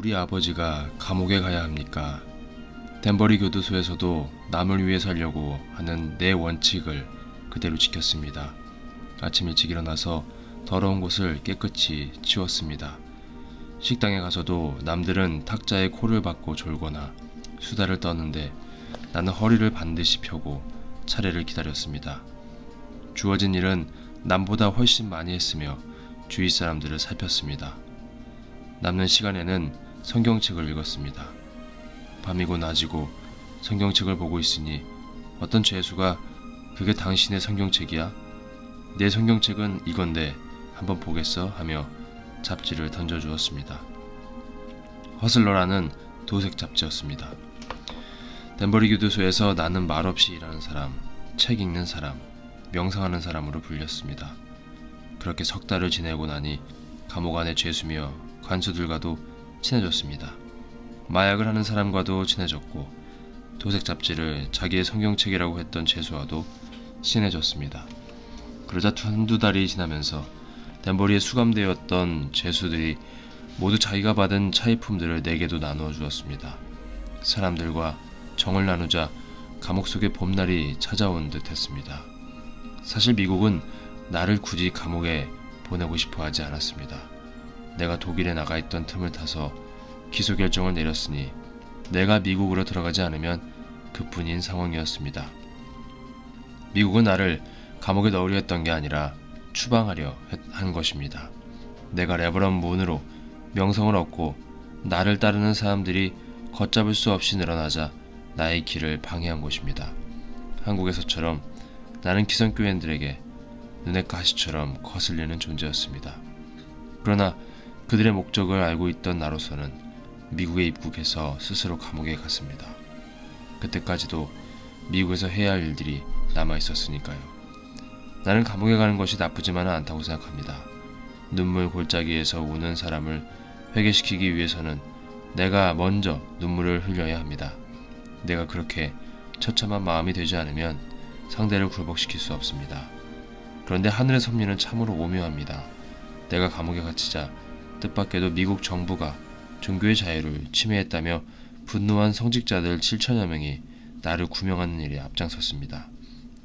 우리 아버지가 감옥에 가야 합니까? 댄버리 교도소에서도 남을 위해 살려고 하는 내 원칙을 그대로 지켰습니다. 아침 일찍 일어나서 더러운 곳을 깨끗이 치웠습니다. 식당에 가서도 남들은 탁자에 코를 박고 졸거나 수다를 떠는데 나는 허리를 반드시 펴고 차례를 기다렸습니다. 주어진 일은 남보다 훨씬 많이 했으며 주위 사람들을 살폈습니다. 남는 시간에는 성경책을 읽었습니다. 밤이고 낮이고 성경책을 보고 있으니 어떤 죄수가 그게 당신의 성경책이야? 내 성경책은 이건데 한번 보겠어? 하며 잡지를 던져주었습니다. 허슬러라는 도색 잡지였습니다. 댄버리 교도소에서 나는 말없이 일하는 사람, 책 읽는 사람, 명상하는 사람으로 불렸습니다. 그렇게 석 달을 지내고 나니 감옥 안의 죄수며 관수들과도 친해졌습니다. 마약을 하는 사람과도 친해졌고 도색 잡지를 자기의 성경책이라고 했던 죄수와도 친해졌습니다. 그러자 한두 달이 지나면서 댄버리에 수감되었던 죄수들이 모두 자기가 받은 차입품들을 내게도 나누어 주었습니다. 사람들과 정을 나누자 감옥 속에 봄날이 찾아온 듯 했습니다. 사실 미국은 나를 굳이 감옥에 보내고 싶어 하지 않았습니다. 내가 독일에 나가 있던 틈을 타서 기소 결정을 내렸으니 내가 미국으로 들어가지 않으면 그뿐인 상황이었습니다. 미국은 나를 감옥에 넣으려 했던 게 아니라 추방하려 한 것입니다. 내가 레버런 문으로 명성을 얻고 나를 따르는 사람들이 걷잡을 수 없이 늘어나자 나의 길을 방해한 것입니다. 한국에서처럼 나는 기성교인들에게 눈의 가시처럼 거슬리는 존재였습니다. 그러나 그들의 목적을 알고 있던 나로서는 미국에 입국해서 스스로 감옥에 갔습니다. 그때까지도 미국에서 해야 할 일들이 남아 있었으니까요. 나는 감옥에 가는 것이 나쁘지만은 않다고 생각합니다. 눈물 골짜기에서 우는 사람을 회개시키기 위해서는 내가 먼저 눈물을 흘려야 합니다. 내가 그렇게 처참한 마음이 되지 않으면 상대를 굴복시킬 수 없습니다. 그런데 하늘의 섭리는 참으로 오묘합니다. 내가 감옥에 갇히자 뜻밖에도 미국 정부가 종교의 자유를 침해했다며 분노한 성직자들 7천여 명이 나를 구명하는 일에 앞장섰습니다.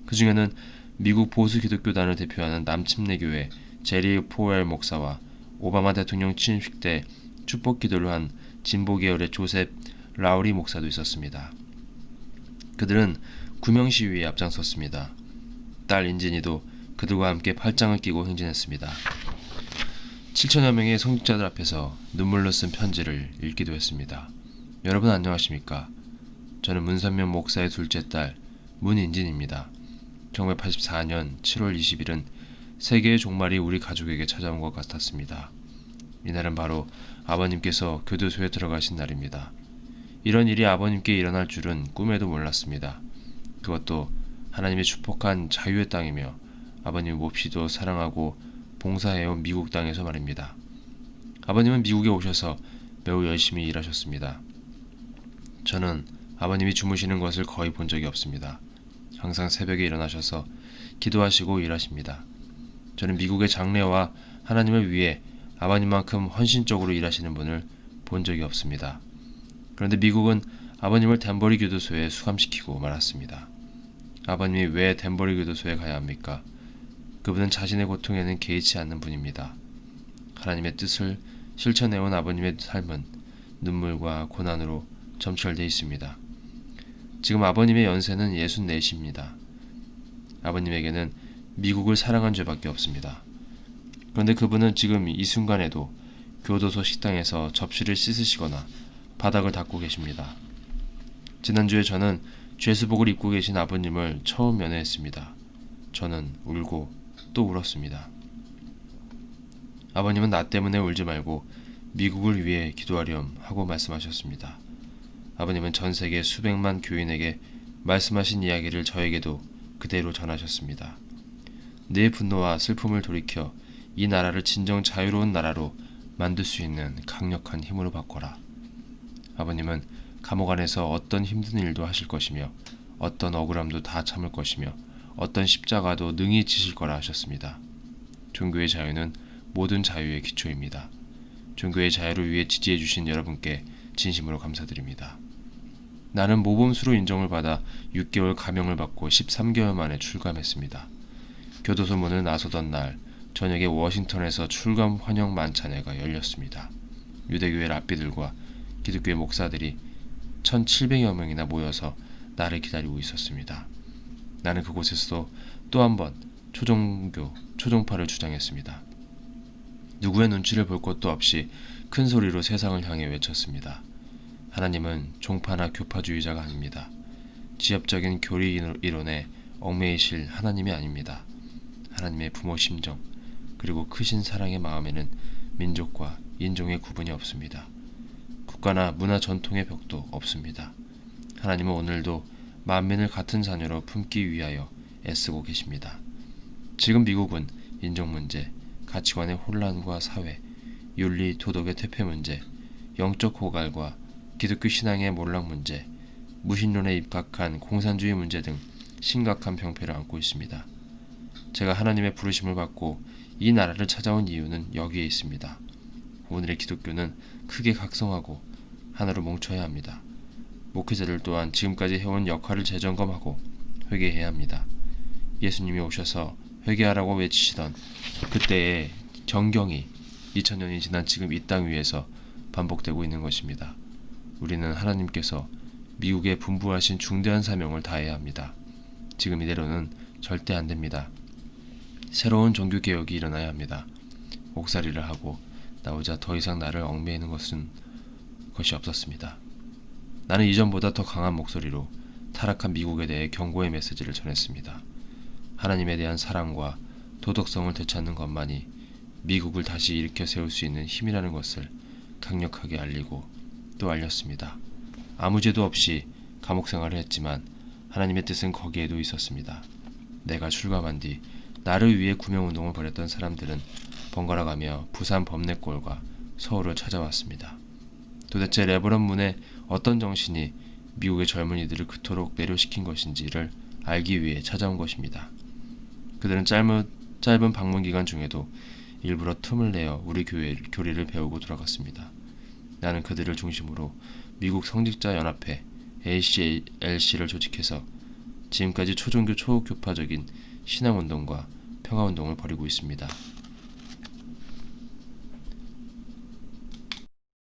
그 중에는 미국 보수 기독교단을 대표하는 남침내교회 제리 포웰 목사와 오바마 대통령 취임식 때 축복 기도를 한 진보 계열의 조셉 라우리 목사도 있었습니다. 그들은 구명 시위에 앞장섰습니다. 딸 인진이도 그들과 함께 팔짱을 끼고 행진했습니다. 7천여 명의 성직자들 앞에서 눈물로 쓴 편지를 읽기도 했습니다. 여러분 안녕하십니까? 저는 문선명 목사의 둘째 딸 문인진입니다. 1984년 7월 20일은 세계의 종말이 우리 가족에게 찾아온 것 같았습니다. 이날은 바로 아버님께서 교도소에 들어가신 날입니다. 이런 일이 아버님께 일어날 줄은 꿈에도 몰랐습니다. 그것도 하나님의 축복한 자유의 땅이며 아버님 몹시도 사랑하고 봉사해온 미국 땅에서 말입니다. 아버님은 미국에 오셔서 매우 열심히 일하셨습니다. 저는 아버님이 주무시는 것을 거의 본 적이 없습니다. 항상 새벽에 일어나셔서 기도하시고 일하십니다. 저는 미국의 장래와 하나님을 위해 아버님만큼 헌신적으로 일하시는 분을 본 적이 없습니다. 그런데 미국은 아버님을 댄버리 교도소에 수감시키고 말았습니다. 아버님이 왜 댄버리 교도소에 가야 합니까? 그분은 자신의 고통에는 개의치 않는 분입니다. 하나님의 뜻을 실천해온 아버님의 삶은 눈물과 고난으로 점철되어 있습니다. 지금 아버님의 연세는 64입니다. 아버님에게는 미국을 사랑한 죄밖에 없습니다. 그런데 그분은 지금 이 순간에도 교도소 식당에서 접시를 씻으시거나 바닥을 닦고 계십니다. 지난주에 저는 죄수복을 입고 계신 아버님을 처음 면회했습니다. 저는 울고 또 울었습니다. 아버님은 나 때문에 울지 말고 미국을 위해 기도하렴 하고 말씀하셨습니다. 아버님은 전 세계 수백만 교인에게 말씀하신 이야기를 저에게도 그대로 전하셨습니다. 내 분노와 슬픔을 돌이켜 이 나라를 진정 자유로운 나라로 만들 수 있는 강력한 힘으로 바꿔라. 아버님은 감옥 안에서 어떤 힘든 일도 하실 것이며 어떤 억울함도 다 참을 것이며 어떤 십자가도 능히 지실 거라 하셨습니다. 종교의 자유는 모든 자유의 기초입니다. 종교의 자유를 위해 지지해주신 여러분께 진심으로 감사드립니다. 나는 모범수로 인정을 받아 6개월 감형을 받고 13개월 만에 출감했습니다. 교도소 문을 나서던 날 저녁에 워싱턴에서 출감 환영 만찬회가 열렸습니다. 유대교회 랍비들과 기독교회 목사들이 1,700여 명이나 모여서 나를 기다리고 있었습니다. 나는 그곳에서도 또 한 번 초종교, 초종파를 주장했습니다. 누구의 눈치를 볼 것도 없이 큰 소리로 세상을 향해 외쳤습니다. 하나님은 종파나 교파주의자가 아닙니다. 지엽적인 교리 이론에 얽매이실 하나님이 아닙니다. 하나님의 부모 심정 그리고 크신 사랑의 마음에는 민족과 인종의 구분이 없습니다. 국가나 문화 전통의 벽도 없습니다. 하나님은 오늘도 만민을 같은 자녀로 품기 위하여 애쓰고 계십니다. 지금 미국은 인종 문제, 가치관의 혼란과 사회, 윤리, 도덕의 퇴폐 문제, 영적 고갈과 기독교 신앙의 몰락 문제, 무신론에 입각한 공산주의 문제 등 심각한 병폐를 안고 있습니다. 제가 하나님의 부르심을 받고 이 나라를 찾아온 이유는 여기에 있습니다. 오늘의 기독교는 크게 각성하고 하나로 뭉쳐야 합니다. 목회자들 또한 지금까지 해온 역할을 재점검하고 회개해야 합니다. 예수님이 오셔서 회개하라고 외치시던 그때의 정경이 2000년이 지난 지금 이 땅 위에서 반복되고 있는 것입니다. 우리는 하나님께서 미국에 분부하신 중대한 사명을 다해야 합니다. 지금 이대로는 절대 안 됩니다. 새로운 종교개혁이 일어나야 합니다. 옥살이를 하고 나오자 더 이상 나를 얽매이는 것이 없었습니다. 나는 이전보다 더 강한 목소리로 타락한 미국에 대해 경고의 메시지를 전했습니다. 하나님에 대한 사랑과 도덕성을 되찾는 것만이 미국을 다시 일으켜 세울 수 있는 힘이라는 것을 강력하게 알리고 또 알렸습니다. 아무 죄도 없이 감옥 생활을 했지만 하나님의 뜻은 거기에도 있었습니다. 내가 출감한 뒤 나를 위해 구명운동을 벌였던 사람들은 번갈아가며 부산 범내골과 서울을 찾아왔습니다. 도대체 레버런 문의 어떤 정신이 미국의 젊은이들을 그토록 매료시킨 것인지를 알기 위해 찾아온 것입니다. 그들은 짧은 방문 기간 중에도 일부러 틈을 내어 우리 교리를 배우고 돌아갔습니다. 나는 그들을 중심으로 미국 성직자 연합회 ACLC를 조직해서 지금까지 초종교 초교파적인 신앙운동과 평화운동을 벌이고 있습니다.